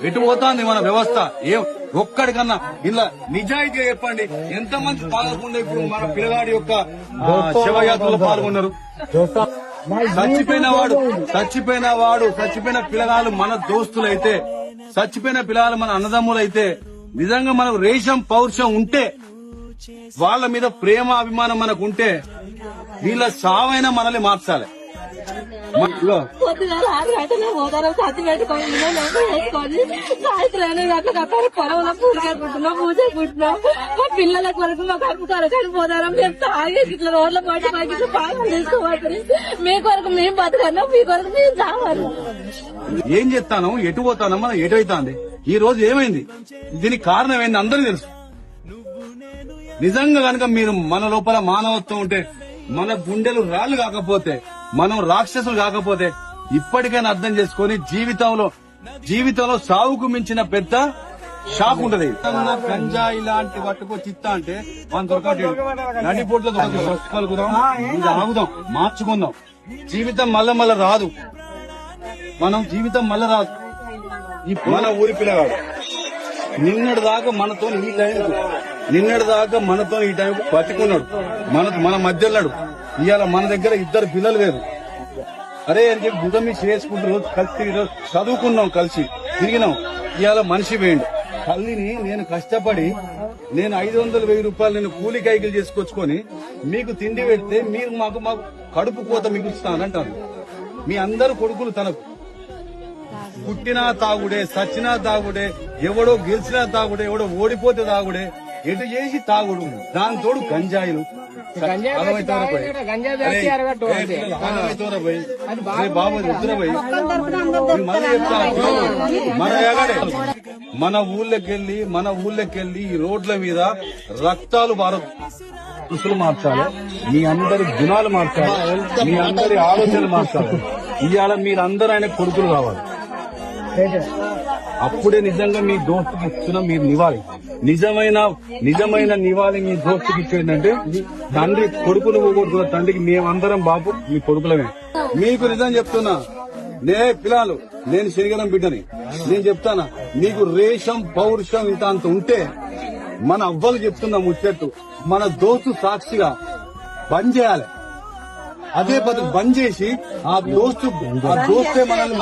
ఎటు పోతాంది మన వ్యవస్థ? ఒక్కడికన్నా ఇలా నిజాయితీగా చెప్పండి, ఎంతమంది పాల్గొండే ఇప్పుడు మన పిల్లగాడి యొక్క శవయాత్రలో పాల్గొన్నారు? చచ్చిపోయిన పిల్లగాళ్ళు మన దోస్తులైతే, చచ్చిపోయిన పిల్లగాళ్ళు మన అన్నదమ్ములైతే, నిజంగా మనకు రేషం పౌరుషం ఉంటే, వాళ్ళ మీద ప్రేమ అభిమానం మనకు ఉంటే, వీళ్ళ సావైనా మనల్ని మార్చాలి. పొద్దుగాల 6 గంటలకు పోతారు, సత్తి పెట్టుకొని వేసుకొని సాయంత్రం 8 గంటలకు అక్కడ పొలంలో పూజకుంటున్నాం మా పిల్లల కొరకు మా కడుపు కొరకు అని పోతారు. మేము తాగేసి ఇట్లా రోడ్ల పాటు మాకు ఇట్లా బాగా తీసుకోవాలి. మీ కొరకు మేము బతకన్నాం, మీ కొరకు మేము చావాలి. ఏం చెప్తాను, ఎటు పోతాను, మనం ఎటు అవుతాంది? ఈ రోజు ఏమైంది? దీనికి కారణం ఏంది అందరికీ తెలుసు. నిజంగా కనుక మీరు మన లోపల మానవత్వం ఉంటే, మన గుండెలు రాళ్లు కాకపోతే, మనం రాక్షసులు కాకపోతే, ఇప్పటికైనా అర్థం చేసుకుని జీవితంలో సావుకు మించిన పెద్ద షాక్ ఉంటది. గంజాయి లాంటి పట్టుకొచ్చి ఇస్తా అంటే మనం దొరకట్లేదు. నడిపోట్లో కలుగుదాం, ఆగుదాం, మార్చుకుందాం. జీవితం మళ్ళా రాదు. జీవితం మళ్ళా రాదు. మన ఊరి పిల్లగాడు నిన్నటి దాకా మనతో ఈ టైం బతికున్నాడు, మన మధ్యలో. ఇవాళ మన దగ్గర 2 పిల్లలు లేరు. అరే అని చెప్పి బుధమి చేసుకుంటూ రోజు కలిసి చదువుకున్నాం, కలిసి తిరిగినాం. ఇవాళ మనిషి వేయండి. తల్లిని నేను కష్టపడి 500,000 రూపాయలు నేను కూలి కైకిలు చేసుకొచ్చుకొని మీకు తిండి పెడితే మీరు మాకు కడుపు కోత మిగులుస్తానంటారు. మీ అందరు కొడుకులు తనకు పుట్టినా తాగుడే, సచ్చినా తాగుడే, ఎవడో గెలిచినా తాగుడే, ఎవడో ఓడిపోతే తాగుడే, ఎటు చేసి తాగుడు. దాని తోడు గంజాయిలు మన ఊళ్ళకెళ్ళి ఈ రోడ్ల మీద రక్తాలు దుస్తులు మార్చాలి, మీ అందరి గుణాలు మార్చాలి, మీ అందరి ఆలోచనలు మార్చాలి. ఇవాళ మీరందరూ ఆయన కొడుకులు కావాలి. అప్పుడే నిజంగా మీ దోస్తుకి ఇస్తున్న మీరు నివాళి, నిజమైన నివాళి మీ దోస్తుకి ఇచ్చేందంటే, తండ్రి కొడుకును పోగొట్టుకున్న తండ్రికి మేమందరం బాబు మీ కొడుకులమే. మీకు నిజం చెప్తున్నా, పిల్లలు, నేను శనిగరం బిడ్డని, నేను చెప్తానా, మీకు రేషం పౌరుషం ఇంత అంత ఉంటే, మన అవ్వలు చెప్తున్నా ముచ్చట్టు, మన దోస్తు సాక్షిగా బంద్ చేయాలి. అదే పద్ధతి బంద్ చేసి ఆ దోస్తే మనల్ని